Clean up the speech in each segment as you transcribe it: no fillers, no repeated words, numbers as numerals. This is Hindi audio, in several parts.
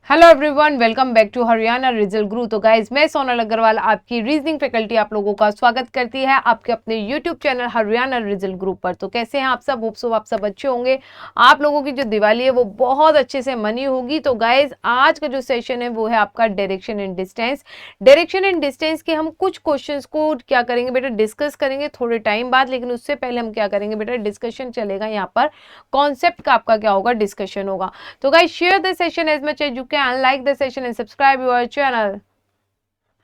Hello everyone, welcome back to Haryana result Guru. तो गाइज, मैं सोनल अग्रवाल आपकी रीजनिंग फैकल्टी आप लोगों का स्वागत करती है आपके अपने YouTube channel Haryana result group पर। तो कैसे हैं आप सब? होप सो आप सब अच्छे होंगे। आप लोगों की जो दिवाली है वो बहुत अच्छे से मनी होगी। तो गाइज, आज का जो सेशन है वो है आपका direction and distance. Direction and distance के हम कुछ क्वेश्चन को क्या करेंगे बेटा, डिस्कस करेंगे थोड़े टाइम बाद। लेकिन उससे पहले हम क्या करेंगे बेटा, डिस्कशन चलेगा यहाँ पर, कॉन्सेप्ट का आपका क्या होगा, डिस्कशन होगा। तो guys, share the session as much as you can, like the session and subscribe your channel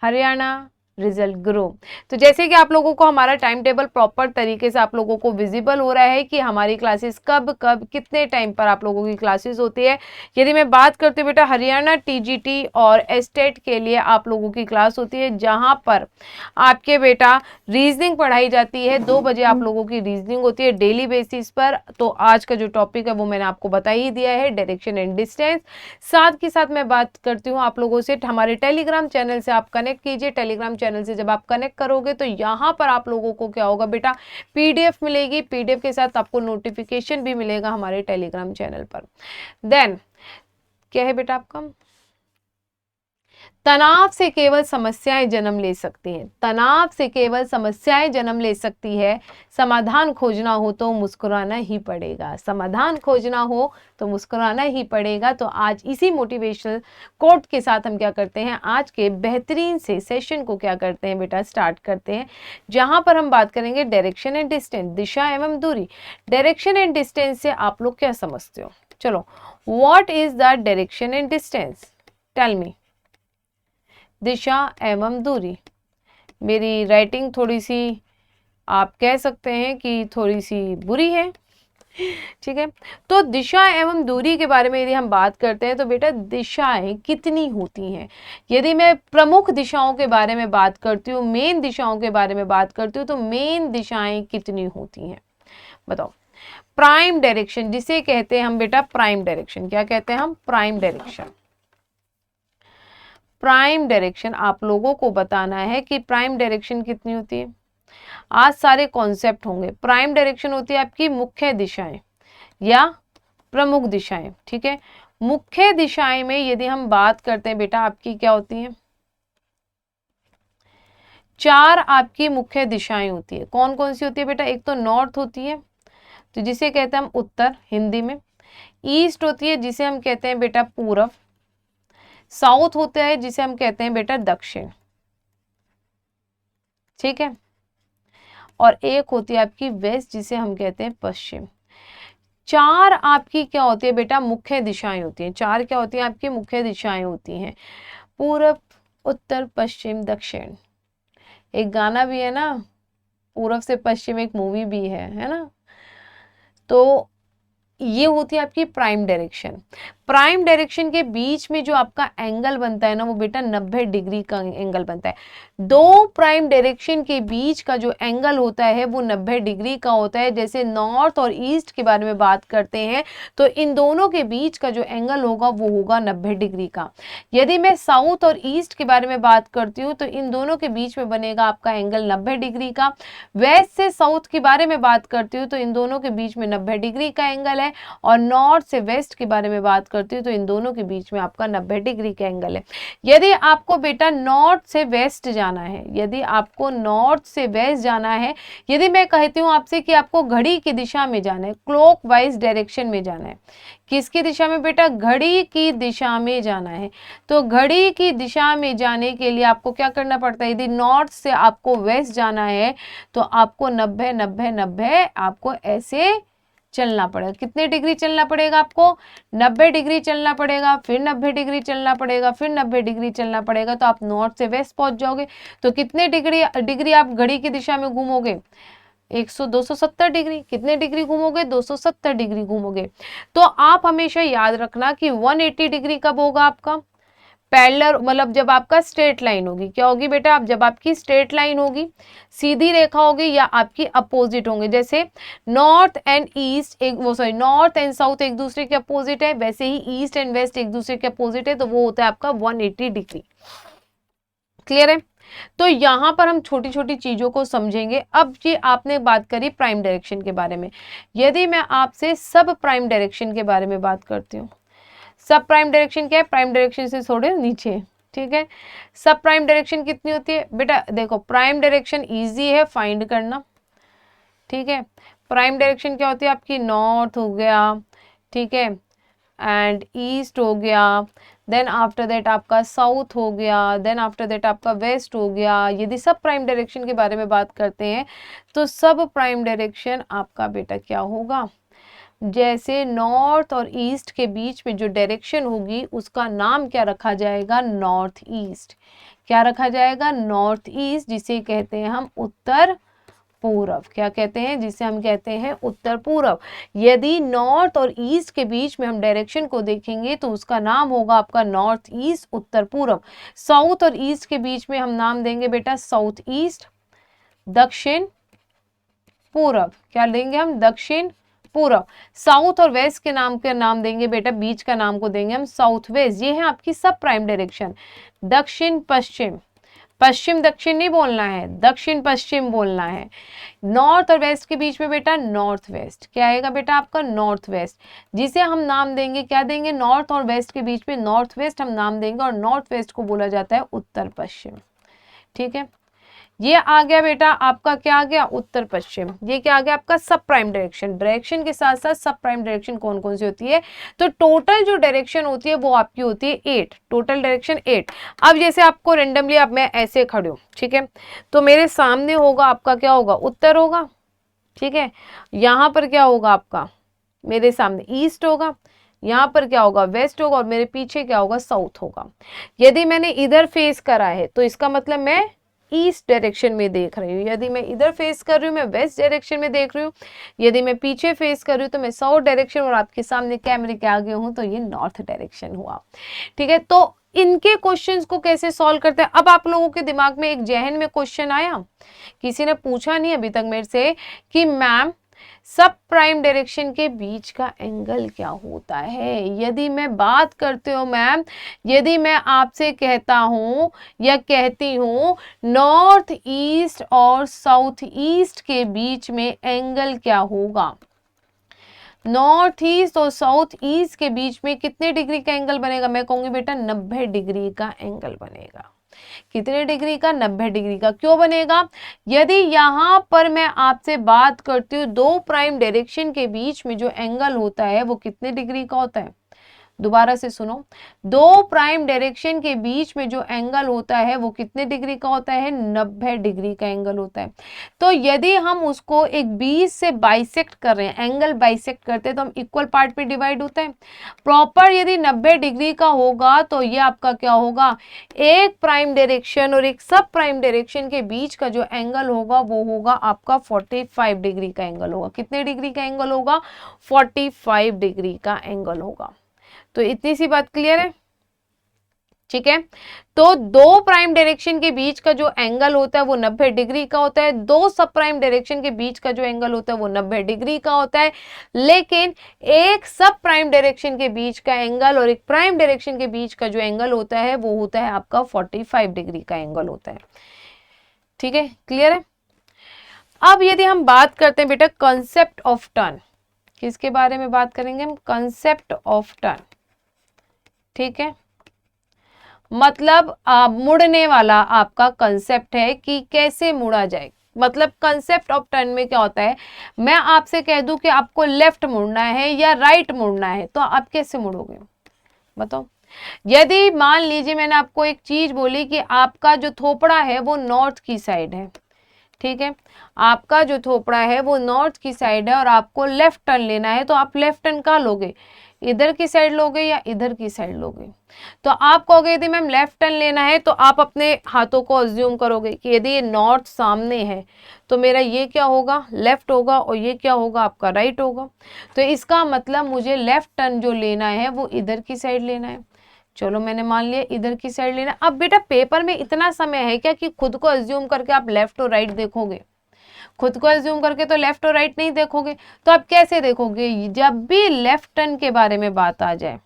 Haryana result Guru. तो जैसे कि आप लोगों को हमारा टाइम टेबल प्रॉपर तरीके से आप लोगों को विजिबल हो रहा है कि हमारी क्लासेस कब कब कितने टाइम पर आप लोगों की क्लासेस होती है। यदि मैं बात करती हूँ बेटा, हरियाणा टीजीटी और एस्टेट के लिए आप लोगों की क्लास होती है, जहां पर आपके बेटा रीजनिंग पढ़ाई जाती है। 2 बजे आप लोगों की रीजनिंग होती है डेली बेसिस पर। तो आज का जो टॉपिक है वो मैंने आपको बता ही दिया है, डायरेक्शन एंड डिस्टेंस। साथ के साथ मैं बात करती हूँ आप लोगों से, हमारे टेलीग्राम चैनल से आप कनेक्ट कीजिए। टेलीग्राम चैनल से जब आप कनेक्ट करोगे तो यहाँ पर आप लोगों को क्या होगा बेटा, पीडीएफ मिलेगी। पीडीएफ के साथ आपको नोटिफिकेशन भी मिलेगा हमारे टेलीग्राम चैनल पर। देन क्या है बेटा आपका, तनाव से केवल समस्याएं जन्म ले सकती हैं। तनाव से केवल समस्याएं जन्म ले सकती है। समाधान खोजना हो तो मुस्कुराना ही पड़ेगा। समाधान खोजना हो तो मुस्कुराना ही पड़ेगा। तो आज इसी मोटिवेशनल कोट के साथ हम क्या करते हैं, आज के बेहतरीन से सेशन को क्या करते हैं बेटा, स्टार्ट करते हैं। जहां पर हम बात करेंगे डायरेक्शन एंड डिस्टेंस, दिशा एवं दूरी। डायरेक्शन एंड डिस्टेंस से आप लोग क्या समझते हो? चलो, what is the direction and distance? Tell me. दिशा एवं दूरी। मेरी राइटिंग थोड़ी सी आप कह सकते हैं कि थोड़ी सी बुरी है, ठीक है। तो दिशा एवं दूरी के बारे में यदि हम बात करते हैं तो बेटा, दिशाएं कितनी होती हैं? यदि मैं प्रमुख दिशाओं के बारे में बात करती हूँ, मेन दिशाओं के बारे में बात करती हूँ, तो मेन दिशाएं कितनी होती हैं बताओ। प्राइम डायरेक्शन जिसे कहते हैं हम बेटा, प्राइम डायरेक्शन। क्या कहते हैं हम? Prime direction. प्राइम डायरेक्शन आप लोगों को बताना है कि प्राइम डायरेक्शन कितनी होती है। आज सारे कॉन्सेप्ट होंगे। प्राइम डायरेक्शन होती है आपकी मुख्य दिशाएं या प्रमुख दिशाएं, ठीक है। मुख्य दिशाएं में यदि हम बात करते हैं बेटा, आपकी क्या होती है? 4 आपकी मुख्य दिशाएं होती है। कौन कौन सी होती है बेटा? एक तो नॉर्थ होती है, तो जिसे कहते हैं हम उत्तर हिंदी में। ईस्ट होती है जिसे हम कहते हैं बेटा पूरब। साउथ होता है जिसे हम कहते हैं बेटा दक्षिण, ठीक है। और एक होती है आपकी वेस्ट जिसे हम कहते हैं पश्चिम। 4 आपकी क्या होती है बेटा, मुख्य दिशाएं होती हैं। 4 क्या होती हैं आपकी मुख्य दिशाएं होती हैं? पूरब, उत्तर, पश्चिम, दक्षिण। एक गाना भी है ना, पूरब से पश्चिम, एक मूवी भी है ना। तो ये होती है आपकी प्राइम डायरेक्शन। प्राइम डायरेक्शन के बीच में जो आपका एंगल बनता है ना, वो बेटा 90 डिग्री का एंगल बनता है। 2 प्राइम डायरेक्शन के बीच का जो एंगल होता है वो 90 डिग्री का होता है। जैसे नॉर्थ और ईस्ट के बारे में बात करते हैं तो इन दोनों के बीच का जो एंगल होगा वो होगा 90 डिग्री का। यदि मैं साउथ और ईस्ट के बारे में बात करती हूँ तो इन दोनों के बीच में बनेगा आपका एंगल 90 डिग्री का। वेस्ट से साउथ के बारे में बात करती हूँ तो इन दोनों के बीच में 90 डिग्री का एंगल है। और नॉर्थ से वेस्ट के बारे में बात करती हूँ तो इन दोनों के बीच में आपका 90 डिग्री का एंगल है। यदि आपको बेटा नॉर्थ से वेस्ट जाना है, यदि आपको नॉर्थ से वेस्ट जाना है, यदि मैं कहती हूँ आपसे कि आपको घड़ी की दिशा में जाना है, क्लॉकवाइज डायरेक्शन में जाना है, किसकी दिशा में बेटा? घड़ी की दिशा में जाना है। तो घड़ी की दिशा में जाने के लिए आपको क्या करना पड़ता है? यदि नॉर्थ से आपको वेस्ट जाना है तो आपको 90 90 90 आपको ऐसे चलना पड़ेगा। कितने डिग्री चलना पड़ेगा आपको? 90 डिग्री चलना पड़ेगा, फिर 90 डिग्री चलना पड़ेगा, फिर 90 डिग्री चलना पड़ेगा। तो आप नॉर्थ से वेस्ट पहुंच जाओगे। तो कितने डिग्री आप घड़ी की दिशा में घूमोगे? 270 डिग्री। कितने डिग्री घूमोगे? 270 डिग्री घूमोगे। तो आप हमेशा याद रखना कि 180 डिग्री कब होगा आपका? पैरेलल, मतलब जब आपका स्ट्रेट लाइन होगी। क्या होगी बेटा? आप जब आपकी स्ट्रेट लाइन होगी, सीधी रेखा होगी, या आपकी अपोजिट होंगे। जैसे north and east north and south एक दूसरे के अपोजिट है, वैसे ही ईस्ट एंड वेस्ट एक दूसरे के अपोजिट है, तो वो होता है आपका 180 डिग्री। क्लियर है? तो यहां पर हम छोटी छोटी चीजों को समझेंगे। अब ये आपने बात करी प्राइम डायरेक्शन के बारे में। यदि मैं आपसे सब प्राइम डायरेक्शन के बारे में बात करती हूँ, सब प्राइम डायरेक्शन क्या है, प्राइम डायरेक्शन से थोड़े नीचे, ठीक है। सब प्राइम डायरेक्शन कितनी होती है बेटा, देखो प्राइम डायरेक्शन इजी है फाइंड करना, ठीक है। प्राइम डायरेक्शन क्या होती है आपकी, नॉर्थ हो गया, ठीक है, एंड ईस्ट हो गया, देन आफ्टर दैट आपका साउथ हो गया, देन आफ्टर दैट आपका वेस्ट हो गया। यदि सब प्राइम डायरेक्शन के बारे में बात करते हैं तो सब प्राइम डायरेक्शन आपका बेटा क्या होगा, जैसे नॉर्थ और ईस्ट के बीच में जो डायरेक्शन होगी उसका नाम क्या रखा जाएगा, नॉर्थ ईस्ट। क्या रखा जाएगा, नॉर्थ ईस्ट, जिसे कहते हैं हम उत्तर पूरब। क्या कहते हैं, जिसे हम कहते हैं उत्तर पूरब। यदि नॉर्थ और ईस्ट के बीच में हम डायरेक्शन को देखेंगे तो उसका नाम होगा आपका नॉर्थ ईस्ट, उत्तर पूरब। साउथ और ईस्ट के बीच में हम नाम देंगे बेटा साउथ ईस्ट, दक्षिण पूरब। क्या लेंगे हम, दक्षिण पूरब। साउथ और वेस्ट के नाम देंगे बेटा, बीच का नाम को देंगे हम साउथ वेस्ट। ये है आपकी सब प्राइम डायरेक्शन। दक्षिण पश्चिम, पश्चिम दक्षिण नहीं बोलना है, दक्षिण पश्चिम बोलना है। नॉर्थ और वेस्ट के बीच में बेटा नॉर्थ वेस्ट। क्या आएगा बेटा आपका, नॉर्थ वेस्ट, जिसे हम नाम देंगे, क्या देंगे, नॉर्थ और वेस्ट के बीच में नॉर्थ वेस्ट हम नाम देंगे, और नॉर्थ वेस्ट को बोला जाता है उत्तर पश्चिम, ठीक है। ये आ गया बेटा आपका, क्या आ गया, उत्तर पश्चिम। ये क्या आ गया आपका, सब प्राइम डायरेक्शन। डायरेक्शन के साथ साथ सब प्राइम डायरेक्शन कौन कौन सी होती है, तो टोटल जो डायरेक्शन होती है वो आपकी होती है 8, टोटल डायरेक्शन 8। अब जैसे आपको रेंडमली, अब मैं ऐसे खड़ी हूँ, ठीक है, तो मेरे सामने होगा आपका, क्या होगा, उत्तर होगा, ठीक है। यहाँ पर क्या होगा आपका, मेरे सामने ईस्ट होगा, यहाँ पर क्या होगा, वेस्ट होगा, और मेरे पीछे क्या होगा, साउथ होगा। यदि मैंने इधर फेस करा है तो इसका मतलब मैं ईस्ट डायरेक्शन में देख रही हूँ। यदि मैं इधर फेस कर रही हूँ मैं वेस्ट डायरेक्शन में देख रही हूँ। यदि मैं पीछे फेस कर रही हूँ तो मैं साउथ डायरेक्शन, और आपके सामने कैमरे के आगे हूँ तो ये नॉर्थ डायरेक्शन हुआ, ठीक है। तो इनके क्वेश्चंस को कैसे सॉल्व करते हैं। अब आप लोगों के दिमाग में एक जहन में क्वेश्चन आया, किसी ने पूछा नहीं अभी तक मेरे से कि मैम सब प्राइम डायरेक्शन के बीच का एंगल क्या होता है। यदि मैं बात करती हूँ मैम, यदि मैं आपसे कहता हूँ या कहती हूँ नॉर्थ ईस्ट और साउथ ईस्ट के बीच में एंगल क्या होगा, नॉर्थ ईस्ट और साउथ ईस्ट के बीच में कितने डिग्री का एंगल बनेगा, मैं कहूंगी बेटा 90 डिग्री का एंगल बनेगा। कितने डिग्री का, 90 डिग्री का। क्यों बनेगा, यदि यहां पर मैं आपसे बात करती हूँ दो प्राइम डायरेक्शन के बीच में जो एंगल होता है वो कितने डिग्री का होता है, दोबारा से सुनो, दो प्राइम डायरेक्शन के बीच में जो एंगल होता है वो कितने डिग्री का होता है, 90 डिग्री का एंगल होता है। तो यदि हम उसको एक 20 से बाइसेक्ट कर रहे हैं, एंगल बाइसेक्ट करते हैं तो हम इक्वल पार्ट में डिवाइड होता है। प्रॉपर यदि 90 डिग्री का होगा तो ये आपका क्या होगा, एक प्राइम डायरेक्शन और एक सब प्राइम डायरेक्शन के बीच का जो एंगल होगा वो होगा आपका 45 डिग्री का एंगल होगा। कितने डिग्री का एंगल होगा, 45 डिग्री का एंगल होगा। तो इतनी सी बात क्लियर है, ठीक है। तो दो प्राइम डायरेक्शन के बीच का जो एंगल होता है वो 90 डिग्री का होता है, दो सब प्राइम डायरेक्शन के बीच का जो एंगल होता है वो 90 डिग्री का होता है, लेकिन एक सब प्राइम डायरेक्शन के बीच का एंगल और एक प्राइम डायरेक्शन के बीच का जो एंगल होता है वो होता है आपका 45 डिग्री का एंगल होता है, ठीक है, क्लियर है। अब यदि हम बात करते हैं बेटा कंसेप्ट ऑफ टर्न, किसके बारे में बात करेंगे हम, कंसेप्ट ऑफ टर्न, ठीक है। मतलब मुड़ने वाला आपका कंसेप्ट है कि कैसे मुड़ा जाए। मतलब कंसेप्ट ऑफ टर्न में क्या होता है, मैं आपसे कह दूं कि आपको लेफ्ट मुड़ना है या राइट मुड़ना है तो आप कैसे मुड़ोगे, बताओ। यदि मान लीजिए मैंने आपको एक चीज बोली कि आपका जो थोपड़ा है वो नॉर्थ की साइड है, ठीक है, आपका जो थोपड़ा है वो नॉर्थ की साइड है और आपको लेफ्ट टर्न लेना है, तो आप लेफ्ट टर्न कहाँ लोगे, इधर की साइड लोगे या इधर की साइड लोगे। तो आप कहोगे यदि मैम लेफ्ट टर्न लेना है तो आप अपने हाथों को अज्यूम करोगे कि यदि ये नॉर्थ सामने है तो मेरा ये क्या होगा, लेफ्ट होगा, और ये क्या होगा आपका राइट होगा। तो इसका मतलब मुझे लेफ्ट टर्न जो लेना है वो इधर की साइड लेना है। चलो मैंने मान लिया इधर की साइड लेना। अब बेटा पेपर में इतना समय है क्या कि खुद को अज्यूम करके आप लेफ्ट और राइट देखोगे, खुद को अज्यूम करके तो लेफ्ट और राइट नहीं देखोगे। तो आप कैसे देखोगे, जब भी लेफ्ट टर्न के बारे में बात आ जाए,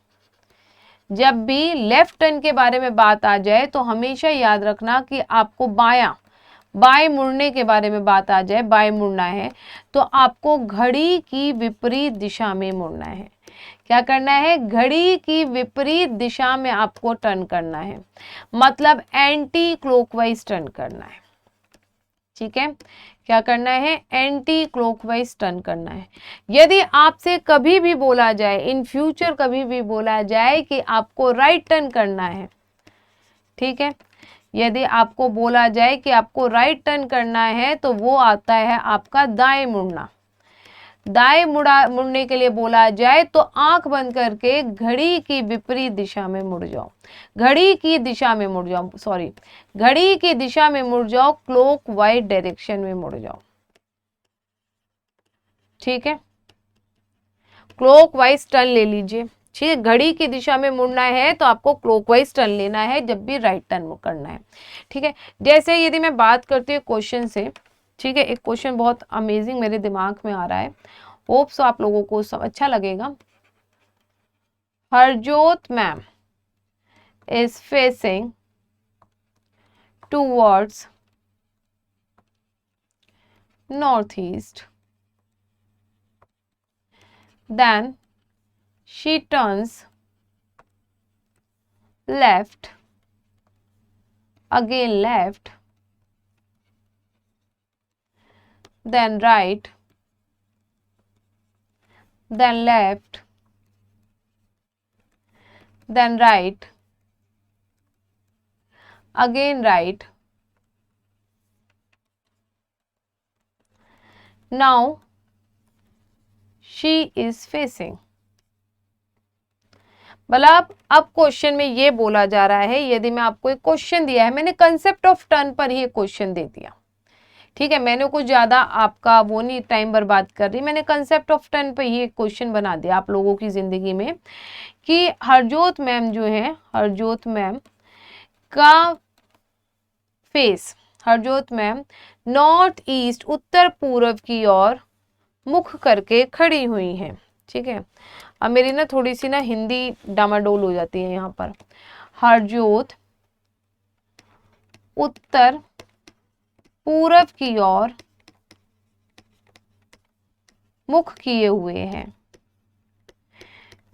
जब भी लेफ्ट टर्न के बारे में बात आ जाए तो हमेशा याद रखना कि आपको बाएं मुड़ने के बारे में बात आ जाए, बाएं मुड़ना है तो आपको घड़ी की विपरीत दिशा में मुड़ना है। क्या करना है, घड़ी की विपरीत दिशा में आपको टर्न करना है, मतलब एंटी क्लॉकवाइज टर्न करना है। ठीक है, क्या करना है, एंटी क्लॉकवाइज टर्न करना है। यदि आपसे कभी भी बोला जाए, इन फ्यूचर कभी भी बोला जाए कि आपको राइट टर्न करना है, ठीक है, यदि आपको बोला जाए कि आपको राइट टर्न करना है तो वो आता है आपका दाएं मुड़ना। दाएं मुड़ने के लिए बोला जाए तो आंख बंद करके घड़ी की विपरीत दिशा में मुड़ जाओ, घड़ी की दिशा में मुड़ जाओ, सॉरी, घड़ी की दिशा में मुड़ जाओ, क्लॉकवाइज डायरेक्शन में मुड़ जाओ। ठीक है, क्लॉकवाइज टर्न ले लीजिए। ठीक है, घड़ी की दिशा में मुड़ना है तो आपको क्लॉकवाइज टर्न लेना है जब भी राइट टर्न करना है। ठीक है, जैसे यदि मैं बात करती हूँ क्वेश्चन से, ठीक है, एक क्वेश्चन बहुत अमेजिंग मेरे दिमाग में आ रहा है, होप सो आप लोगों को सब अच्छा लगेगा। Harjot ma'am is facing towards north east, then she turns left, again left, then right, then left, then right, again right. Now she is facing, मतलब अब क्वेश्चन में ये बोला जा रहा है, यदि मैं आपको एक क्वेश्चन दिया है, मैंने कंसेप्ट ऑफ टर्न पर ही एक क्वेश्चन दे दिया। ठीक है, मैंने कुछ ज्यादा आपका वो नहीं टाइम बर्बाद कर रही, मैंने कंसेप्ट ऑफ टर्न पर ही एक क्वेश्चन बना दिया आप लोगों की जिंदगी में कि हरजोत मैम जो है, हरजोत मैम का face, Harjot ma'am north east उत्तर पूर्व की ओर मुख करके खड़ी हुई हैं। ठीक है, अब मेरी ना थोड़ी सी ना हिंदी डामाडोल हो जाती है यहाँ पर। हरजोत उत्तर पूर्व की ओर मुख किए हुए हैं।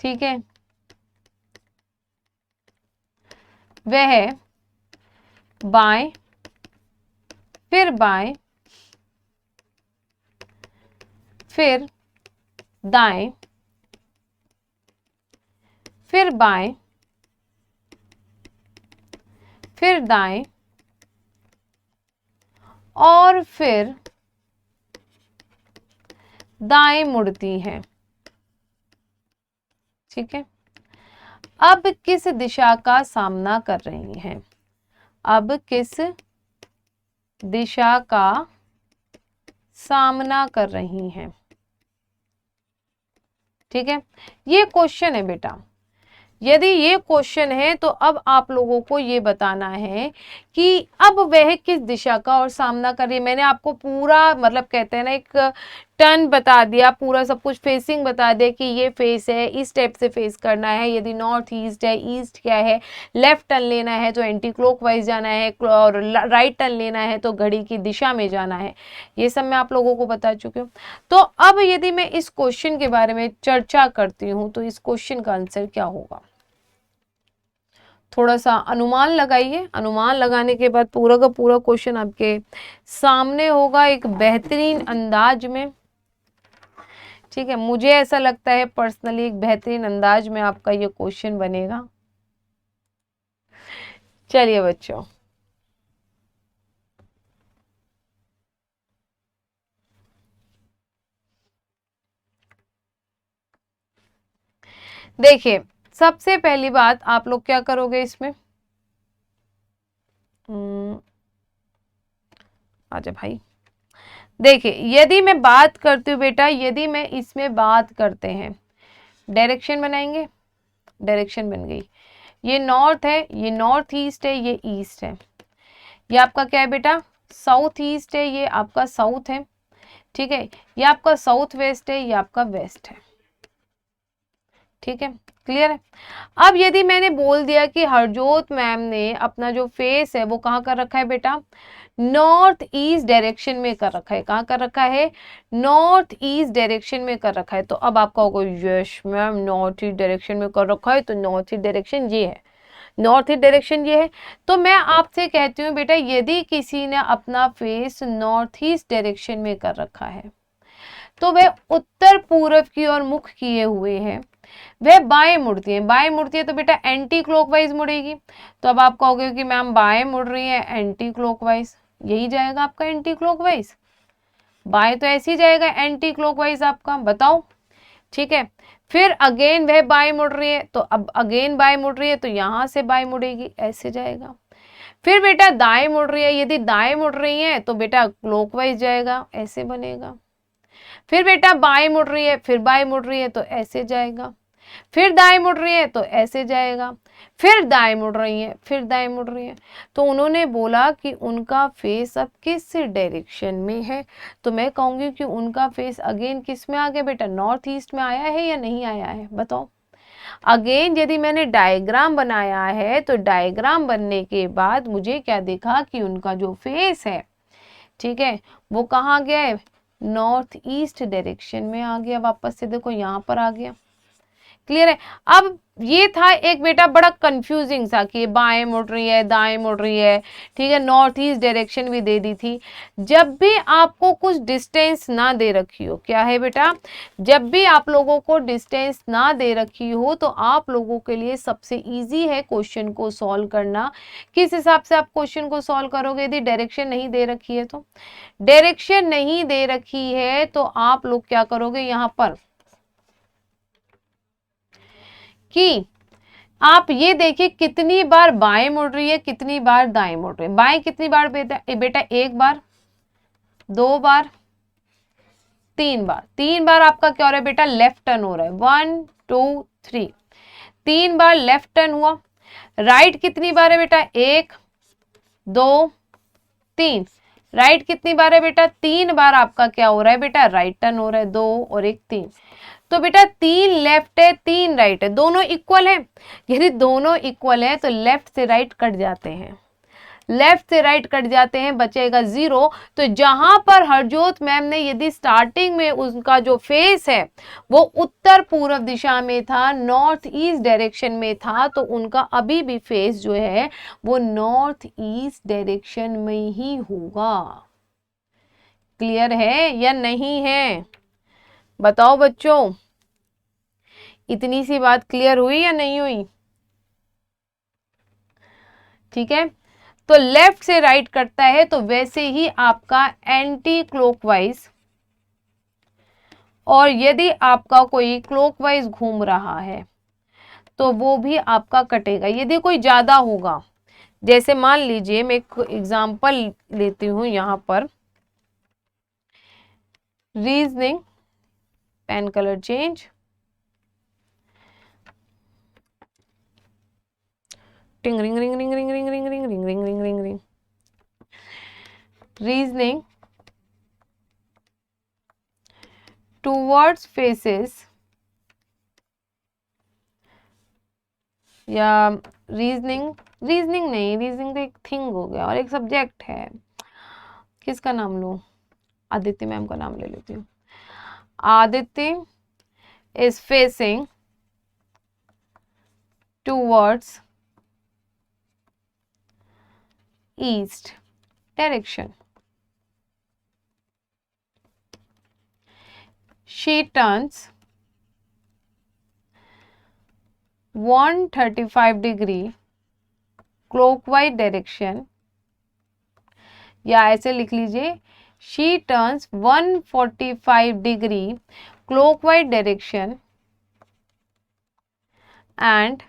ठीक है, वह बाएं फिर बाएं फिर दाएं फिर बाएं फिर दाएं और फिर दाएं मुड़ती है। ठीक है, अब किस दिशा का सामना कर रही हैं, अब किस दिशा का सामना कर रही हैं। ठीक है, ये क्वेश्चन है बेटा। यदि ये क्वेश्चन है तो अब आप लोगों को ये बताना है कि अब वह किस दिशा का और सामना कर रही है। मैंने आपको पूरा मतलब कहते हैं ना एक टर्न बता दिया, पूरा सब कुछ फेसिंग बता दिया कि ये फेस है, इस टाइप से फेस करना है। यदि नॉर्थ ईस्ट है, ईस्ट क्या है, लेफ्ट टर्न लेना है तो एंटी क्लॉकवाइज जाना है और राइट टर्न लेना है तो घड़ी की दिशा में जाना है। ये सब मैं आप लोगों को बता चुकी हूँ। तो अब यदि मैं इस क्वेश्चन के बारे में चर्चा करती हूँ तो इस क्वेश्चन का आंसर क्या होगा, थोड़ा सा अनुमान लगाइए। अनुमान लगाने के बाद पूरा का पूरा क्वेश्चन आपके सामने होगा एक बेहतरीन अंदाज में। ठीक है, मुझे ऐसा लगता है पर्सनली एक बेहतरीन अंदाज में आपका ये क्वेश्चन बनेगा। चलिए बच्चों, देखिए सबसे पहली बात आप लोग क्या करोगे इसमें, आजा भाई। देखिए यदि मैं बात करती हूँ बेटा, यदि मैं इसमें बात करते हैं, डायरेक्शन बनाएंगे, डायरेक्शन बन गई। ये नॉर्थ है, ये नॉर्थ ईस्ट है, ये ईस्ट है, ये आपका क्या है बेटा, साउथ ईस्ट है, ये आपका साउथ है। ठीक है, ये आपका साउथ वेस्ट है, ये आपका वेस्ट है। ठीक है, क्लियर है। अब यदि मैंने बोल दिया कि हरजोत मैम ने अपना जो फेस है वो कहाँ कर रखा है बेटा, नॉर्थ ईस्ट डायरेक्शन में कर रखा है। कहाँ कर रखा है, नॉर्थ ईस्ट डायरेक्शन में कर रखा है। तो अब आपका होगा yes ma'am north east direction में कर रखा है, तो नॉर्थ ईस्ट डायरेक्शन ये है, नॉर्थ ईस्ट डायरेक्शन ये है। तो मैं आपसे कहती हूँ बेटा, यदि किसी ने अपना फेस नॉर्थ ईस्ट डायरेक्शन में कर रखा है तो वह उत्तर पूर्व की ओर मुख किए हुए है, वह बाएं मुड़ती है। बाएं मुड़ती है तो बेटा एंटी क्लॉकवाइज मुड़ेगी। तो अब आप कहोगे कि मैम बाएं मुड़ रही है एंटी क्लॉकवाइज, यही जाएगा आपका एंटी क्लॉकवाइज। बाएं तो ऐसे ही जाएगा एंटी क्लॉकवाइज आपका, बताओ। ठीक है, फिर अगेन वह बाएं मुड़ रही है, तो अब अगेन बाएं मुड़ रही है तो यहां से बाएं मुड़ेगी, ऐसे जाएगा। फिर बेटा दाएं मुड़ रही है, यदि दाएं मुड़ रही है तो बेटा क्लॉकवाइज जाएगा, ऐसे बनेगा। फिर बेटा बाएं मुड़ रही है, फिर बाएं मुड़ रही है तो ऐसे जाएगा। फिर दाएं मुड़ रही है तो ऐसे जाएगा। फिर दाएं मुड़ रही है, फिर दाएं मुड़ रही है। तो उन्होंने बोला कि उनका फेस अब किस डायरेक्शन में है, तो मैं कहूंगी कि उनका फेस अगेन किस में आ गया बेटा, नॉर्थ ईस्ट में आया है या नहीं आया है, बताओ। अगेन यदि मैंने डायग्राम बनाया है तो डायग्राम बनने के बाद मुझे क्या देखा कि उनका जो फेस है, ठीक है, वो कहाँ गया है, नॉर्थ ईस्ट डायरेक्शन में आ गया। वापस से देखो यहाँ पर आ गया। क्लियर है। अब ये था एक बेटा बड़ा कंफ्यूजिंग सा कि बाएं मुड़ रही है दाएं मुड़ रही है, ठीक है, नॉर्थ ईस्ट डायरेक्शन भी दे दी थी। जब भी आपको कुछ डिस्टेंस ना दे रखी हो, क्या है बेटा, जब भी आप लोगों को डिस्टेंस ना दे रखी हो तो आप लोगों के लिए सबसे इजी है क्वेश्चन को सॉल्व करना। किस हिसाब से आप क्वेश्चन को सॉल्व करोगे, यदि डायरेक्शन नहीं दे रखी है तो, डायरेक्शन नहीं दे रखी है तो आप लोग क्या करोगे, यहाँ पर कि आप ये देखिए कितनी बार बाएं मुड़ रही है, कितनी बार दाएं मुड़ रही है। बाएं कितनी बार बेटा, एक बार, दो बार, तीन बार। तीन बार आपका क्या हो रहा है बेटा, लेफ्ट टर्न हो रहा है, 1 2 3, तीन बार लेफ्ट टर्न हुआ। राइट कितनी बार है बेटा, एक, दो, तीन। राइट कितनी बार है बेटा, तीन बार आपका क्या हो रहा है बेटा, राइट टर्न हो रहा है, दो और एक, तीन। तो बेटा तीन लेफ्ट है तीन राइट है, दोनों इक्वल है। यदि दोनों इक्वल है तो लेफ्ट से राइट कट जाते हैं, लेफ्ट से राइट कट जाते हैं, बचेगा 0। तो जहां पर हरजोत मैम ने यदि स्टार्टिंग में उनका जो फेस है वो उत्तर पूर्व दिशा में था, नॉर्थ ईस्ट डायरेक्शन में था, तो उनका अभी भी फेस जो है वो नॉर्थ ईस्ट डायरेक्शन में ही होगा। क्लियर है या नहीं है, बताओ बच्चों। इतनी सी बात क्लियर हुई या नहीं हुई, ठीक है। तो लेफ्ट से राइट करता है तो वैसे ही आपका एंटी क्लॉकवाइज, और यदि आपका कोई क्लॉकवाइज घूम रहा है तो वो भी आपका कटेगा। यदि कोई ज्यादा होगा, जैसे मान लीजिए मैं एक एग्जांपल लेती हूं यहां पर, रीजनिंग, पेन कलर चेंज, टिंग ring ring ring ring ring ring ring ring ring ring ring ring, reasoning towards faces, या रीजनिंग, रीजनिंग नहीं, रीजनिंग तो एक थिंग हो गया और एक सब्जेक्ट है, किसका नाम लूं, आदित्य मैम का नाम ले लेती हूँ। Aditya is facing towards east direction, she turns 135 degree clockwise direction, या ऐसे लिख लीजिए she turns 145 degree clockwise direction and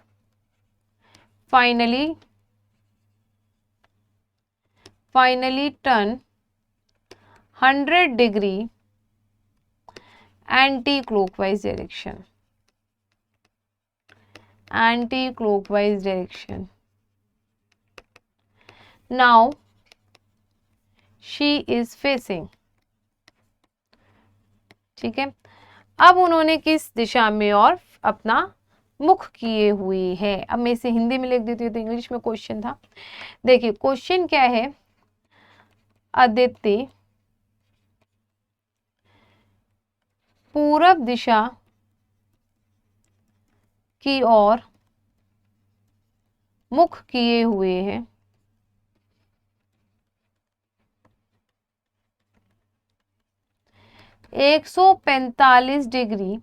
finally turn 100 degree anti-clockwise direction, anti-clockwise direction. Now she is facing, ठीक है। अब उन्होंने किस दिशा में और अपना मुख किए हुए है। अब मैं इसे हिंदी में लिख देती हूँ, तो इंग्लिश में क्वेश्चन था। देखिए क्वेश्चन क्या है, आदित्य पूरब दिशा की ओर मुख किए हुए हैं। 145 डिग्री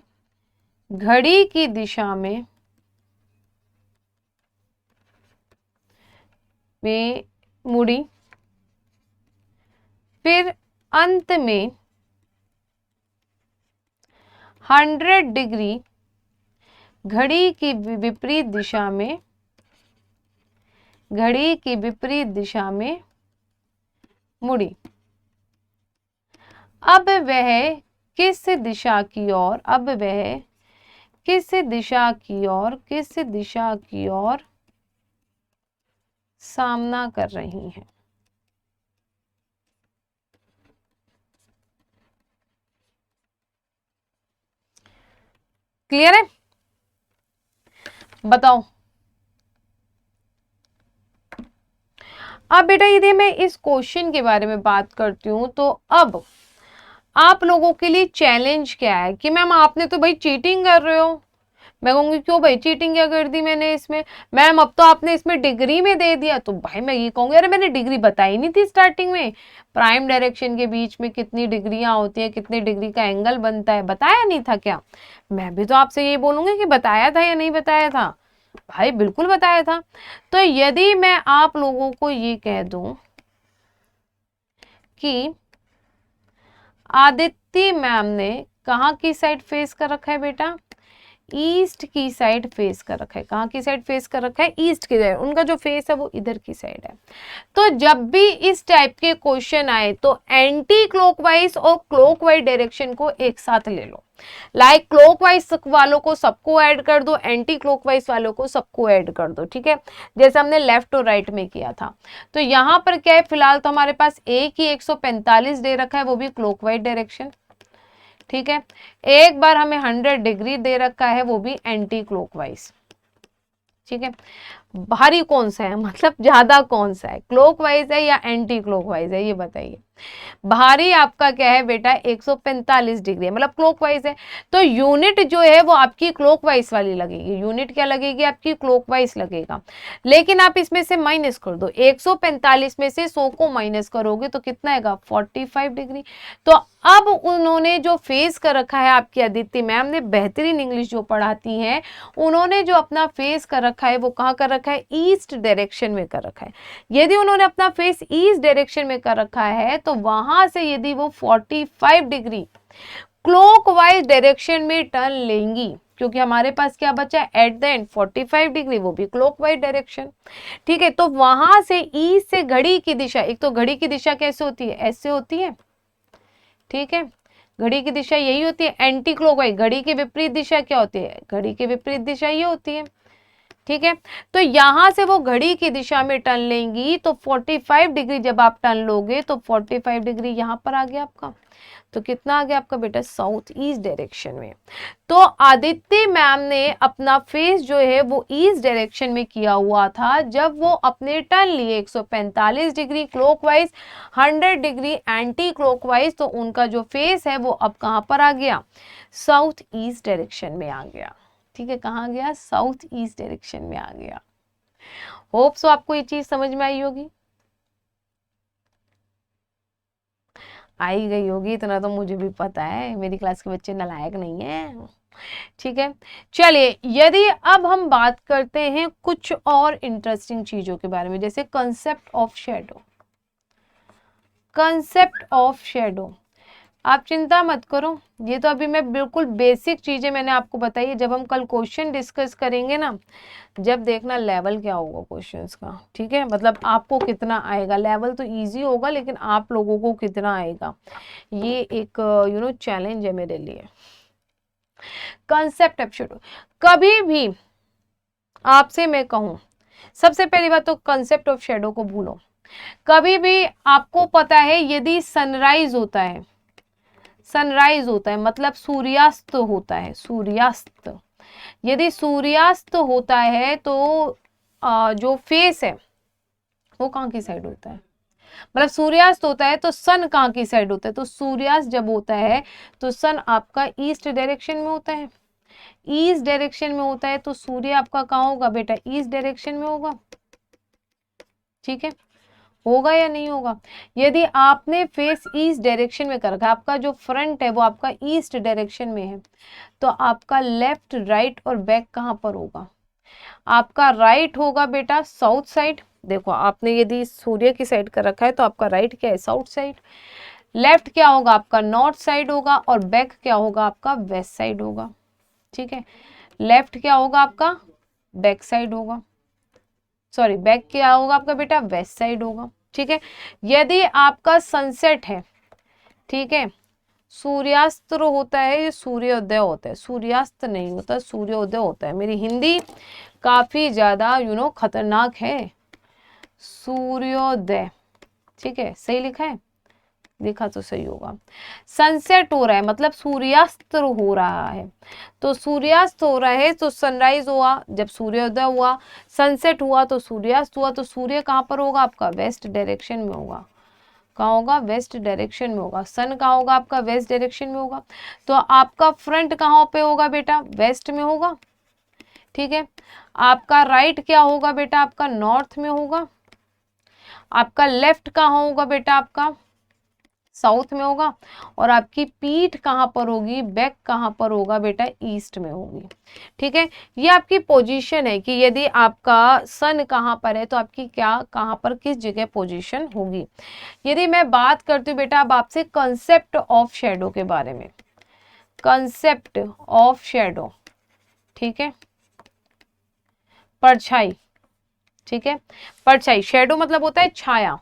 घड़ी की दिशा में मुड़ी, फिर अंत में 100 डिग्री घड़ी की विपरीत दिशा में, घड़ी की विपरीत दिशा में मुड़ी। अब वह किस दिशा की ओर, अब वह किस दिशा की ओर, किस दिशा की ओर सामना कर रही हैं। क्लियर है? बताओ। अब बेटा यदि मैं इस क्वेश्चन के बारे में बात करती हूं, तो अब आप लोगों के लिए चैलेंज क्या है कि मैम आपने तो भाई चीटिंग कर रहे हो। मैं कहूंगी क्यों भाई चीटिंग क्या कर दी मैंने इसमें, मैम अब तो आपने इसमें डिग्री में दे दिया। तो भाई मैं ये कहूंगी अरे मैंने डिग्री बताई नहीं थी स्टार्टिंग में, प्राइम डायरेक्शन के बीच में कितनी डिग्रियां होती है, कितनी डिग्री का एंगल बनता है, बताया नहीं था क्या? मैं भी तो आपसे यही बोलूंगी कि बताया था या नहीं बताया था। भाई बिल्कुल बताया था। तो यदि मैं आप लोगों को ये कह दूं कि आदित्य मैम ने कहाँ की साइड फेस कर रखा है बेटा, ईस्ट की साइड फेस कर रखा है। कहाँ की साइड फेस कर रखा है, ईस्ट की साइड। उनका जो फेस है वो इधर की साइड है। तो जब भी इस टाइप के क्वेश्चन आए तो एंटी क्लॉकवाइज और क्लॉकवाइज डायरेक्शन को एक साथ ले लो। लाइक क्लॉकवाइज वालों को सबको ऐड कर दो, एंटी क्लॉकवाइज वालों को सबको ऐड कर दो, ठीक है, जैसे हमने लेफ्ट और राइट में किया था। तो यहां पर क्या है, फिलहाल तो हमारे पास एक ही 145 दे रखा है, वो भी क्लॉकवाइज डायरेक्शन, ठीक है। एक बार हमें 100 डिग्री दे रखा है, वो भी एंटी क्लॉकवाइज, ठीक है। भारी कौन सा है, मतलब ज्यादा कौन सा है, क्लॉकवाइज है या एंटी क्लॉकवाइज है, ये बताइए। भारी आपका क्या है बेटा, 145 डिग्री है, मतलब क्लॉकवाइज है। तो यूनिट जो है वो आपकी क्लॉकवाइज वाली लगेगी, यूनिट क्या लगेगी आपकी, क्लॉकवाइज लगेगा। लेकिन आप इसमें से माइनस कर दो, 145 में से 100 को माइनस करोगे तो कितना आएगा, 45 डिग्री। तो अब उन्होंने जो फेस कर रखा है, आपकी अदिति मैम ने बेहतरीन इंग्लिश जो पढ़ाती हैं, उन्होंने जो अपना फेस कर रखा है वो कहाँ कर रखा है, ईस्ट डायरेक्शन में कर रखा है। यदि उन्होंने अपना फेस ईस्ट डायरेक्शन में कर रखा है तो वहां से यदि वो 45 डिग्री क्लॉकवाइज डायरेक्शन में टर्न लेंगी, क्योंकि हमारे पास क्या बचा है एट द एंड 45 डिग्री, वो भी क्लॉकवाइज डायरेक्शन, ठीक है। तो वहां से ईस्ट से घड़ी की दिशा, एक तो घड़ी की दिशा कैसे होती है, ऐसे होती है, ठीक है, घड़ी की दिशा यही होती है, एंटी क्लॉकवाइज। घड़ी की विपरीत दिशा क्या होती है, घड़ी की विपरीत दिशा ये होती है, ठीक है। तो यहां से वो घड़ी की दिशा में टर्न लेंगी, तो 45 डिग्री जब आप टर्न लोगे तो 45 डिग्री यहां पर आ गया आपका, तो कितना आ गया आपका बेटा, साउथ ईस्ट डायरेक्शन में। तो आदित्य मैम ने अपना फेस जो है वो ईस्ट डायरेक्शन में किया हुआ था, जब वो अपने टर्न लिए 145 degree clockwise, 100 degree anti clockwise, तो उनका जो फेस है वो अब कहां पर आ गया, साउथ ईस्ट डायरेक्शन में आ गया, ठीक है। कहाँ गया, साउथ ईस्ट डायरेक्शन में आ गया। होप सो आपको ये चीज समझ में आई होगी, आई गई होगी, इतना तो मुझे भी पता है, मेरी क्लास के बच्चे नालायक नहीं है, ठीक है। चलिए यदि अब हम बात करते हैं कुछ और इंटरेस्टिंग चीजों के बारे में, जैसे concept of shadow. Concept of shadow, आप चिंता मत करो, ये तो अभी मैं बिल्कुल बेसिक चीजें मैंने आपको बताई है। जब हम कल क्वेश्चन डिस्कस करेंगे ना, जब देखना लेवल क्या होगा क्वेश्चंस का, ठीक है, मतलब आपको कितना आएगा। लेवल तो इजी होगा लेकिन आप लोगों को कितना आएगा, ये एक चैलेंज है मेरे लिए। कंसेप्ट ऑफ शेडो, कभी भी आपसे मैं कहूं, सबसे पहली बात तो कंसेप्ट ऑफ शेडो को भूलो। कभी भी आपको पता है यदि सनराइज होता है, सनराइज होता है मतलब सूर्यास्त होता है, सूर्यास्त, यदि सूर्यास्त होता है तो जो फेस है वो कहाँ की साइड होता है, मतलब सूर्यास्त होता है तो सन कहाँ की साइड होता है, तो सूर्यास्त जब होता है तो सन आपका ईस्ट डायरेक्शन में होता है, ईस्ट डायरेक्शन में होता है तो सूर्य आपका कहाँ होगा बेटा, ईस्ट डायरेक्शन में होगा। ठीक है, होगा या नहीं होगा। यदि आपने फेस ईस्ट डायरेक्शन में कर रखा है, आपका जो फ्रंट है वो आपका ईस्ट डायरेक्शन में है, तो आपका लेफ्ट राइट और बैक कहाँ पर होगा, आपका राइट होगा बेटा साउथ साइड। देखो आपने यदि सूर्य की साइड कर रखा है तो आपका राइट क्या है, साउथ साइड। लेफ्ट क्या होगा आपका, नॉर्थ साइड होगा, और बैक क्या होगा आपका, वेस्ट साइड होगा। ठीक है, लेफ्ट क्या होगा आपका, बैक साइड होगा, सॉरी बैक क्या होगा आपका बेटा, वेस्ट साइड होगा। ठीक है, यदि आपका सनसेट है, ठीक है, सूर्यास्त होता है, ये सूर्योदय होता है, सूर्यास्त नहीं होता, सूर्योदय होता है। मेरी हिंदी काफी ज्यादा खतरनाक है। सूर्योदय, ठीक है, सही लिखा है, लिखा तो सही होगा। सनसेट हो रहा है मतलब सूर्यास्त हो रहा है, तो सूर्यास्त हो रहा है तो सनराइज हुआ जब सूर्योदय हुआ, सनसेट हुआ तो सूर्यास्त हुआ, तो सूर्य कहाँ पर होगा आपका, वेस्ट डायरेक्शन में होगा। कहाँ होगा, वेस्ट डायरेक्शन में होगा। सन कहाँ होगा आपका, वेस्ट डायरेक्शन में होगा, तो आपका फ्रंट कहाँ पे होगा बेटा, वेस्ट में होगा। ठीक है, आपका राइट क्या होगा बेटा, आपका नॉर्थ में होगा। आपका लेफ्ट कहाँ होगा बेटा, आपका साउथ में होगा, और आपकी पीठ कहाँ पर होगी, बैक कहाँ पर होगा बेटा, ईस्ट में होगी। ठीक है, ये आपकी पोजीशन है कि यदि आपका सन कहाँ पर है तो आपकी क्या कहाँ पर किस जगह पोजीशन होगी। यदि मैं बात करती हूँ बेटा अब आपसे कंसेप्ट ऑफ शेडो के बारे में, कंसेप्ट ऑफ शेडो, ठीक है, परछाई। ठीक है, परछाई, शेडो मतलब होता है छाया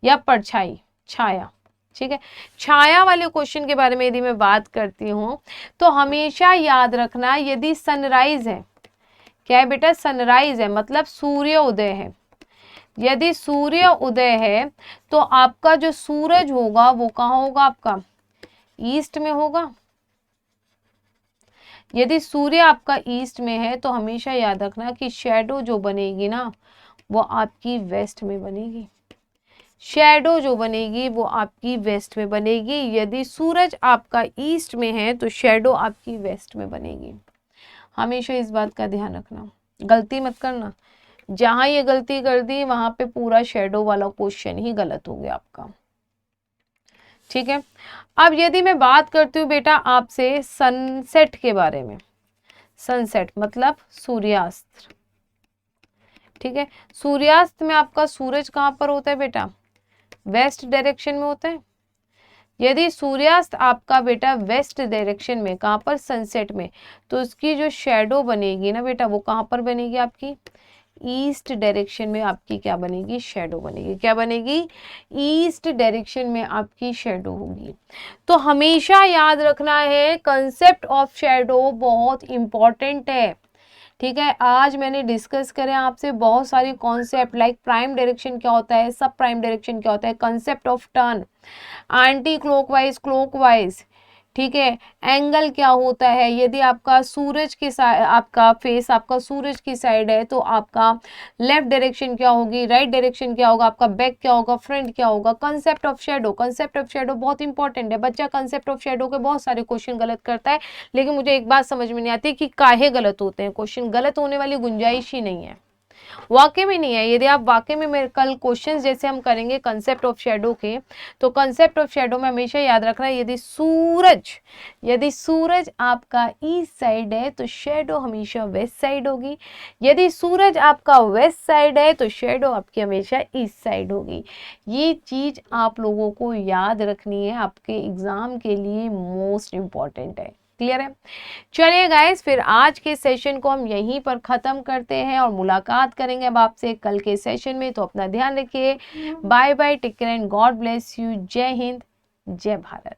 या परछाई, छाया। ठीक है, छाया वाले क्वेश्चन के बारे में यदि मैं बात करती हूँ तो हमेशा याद रखना, यदि सनराइज है, क्या है बेटा, सनराइज है मतलब सूर्य उदय है, यदि सूर्य उदय है तो आपका जो सूरज होगा वो कहाँ होगा आपका, ईस्ट में होगा। यदि सूर्य आपका ईस्ट में है तो हमेशा याद रखना कि शेडो जो बनेगी ना वो आपकी वेस्ट में बनेगी, शेडो जो बनेगी वो आपकी वेस्ट में बनेगी। यदि सूरज आपका ईस्ट में है तो शेडो आपकी वेस्ट में बनेगी। हमेशा इस बात का ध्यान रखना, गलती मत करना, जहां ये गलती कर दी वहां पे पूरा शेडो वाला क्वेश्चन ही गलत हो गया आपका। ठीक है, अब यदि मैं बात करती हूँ बेटा आपसे सनसेट के बारे में, सनसेट मतलब सूर्यास्त। ठीक है, सूर्यास्त में आपका सूरज कहाँ पर होता है बेटा, वेस्ट डायरेक्शन में होता है। यदि सूर्यास्त आपका बेटा वेस्ट डायरेक्शन में, कहाँ पर, सनसेट में, तो उसकी जो शेडो बनेगी ना बेटा वो कहाँ पर बनेगी आपकी, ईस्ट डायरेक्शन में आपकी क्या बनेगी, शेडो बनेगी। क्या बनेगी, ईस्ट डायरेक्शन में आपकी शेडो होगी। तो हमेशा याद रखना है कंसेप्ट ऑफ शेडो बहुत इंपॉर्टेंट है। ठीक है, आज मैंने डिस्कस करें आपसे बहुत सारी कॉन्सेप्ट, लाइक प्राइम डायरेक्शन क्या होता है, सब प्राइम डायरेक्शन क्या होता है, concept of turn, anti clockwise clockwise. ठीक है, एंगल क्या होता है, यदि आपका सूरज की साइड, आपका फेस आपका सूरज की साइड है तो आपका लेफ्ट डायरेक्शन क्या होगी, राइट डायरेक्शन क्या होगा, आपका बैक क्या होगा, फ्रंट क्या होगा। Concept of shadow, concept of shadow बहुत इंपॉर्टेंट है। बच्चा कंसेप्ट ऑफ शेडो के बहुत सारे क्वेश्चन गलत करता है, लेकिन मुझे एक बात समझ में नहीं आती कि काहे गलत होते हैं क्वेश्चन, गलत होने वाली गुंजाइश ही नहीं है, वाकई में नहीं है। यदि आप वाकई में मेरे कल क्वेश्चंस जैसे हम करेंगे कंसेप्ट ऑफ शेडो के, तो कंसेप्ट ऑफ शेडो में हमेशा याद रखना है, यदि सूरज आपका ईस्ट साइड है तो शेडो हमेशा वेस्ट साइड होगी, यदि सूरज आपका वेस्ट साइड है तो शेडो आपकी हमेशा ईस्ट साइड होगी। ये चीज आप लोगों को याद रखनी है, आपके एग्जाम के लिए मोस्ट इंपॉर्टेंट है। क्लियर है, चलिए गाइस, फिर आज के सेशन को हम यहीं पर ख़त्म करते हैं और मुलाकात करेंगे अब आपसे कल के सेशन में। तो अपना ध्यान रखिए, bye bye, take care and god bless you. जय हिंद, जय भारत।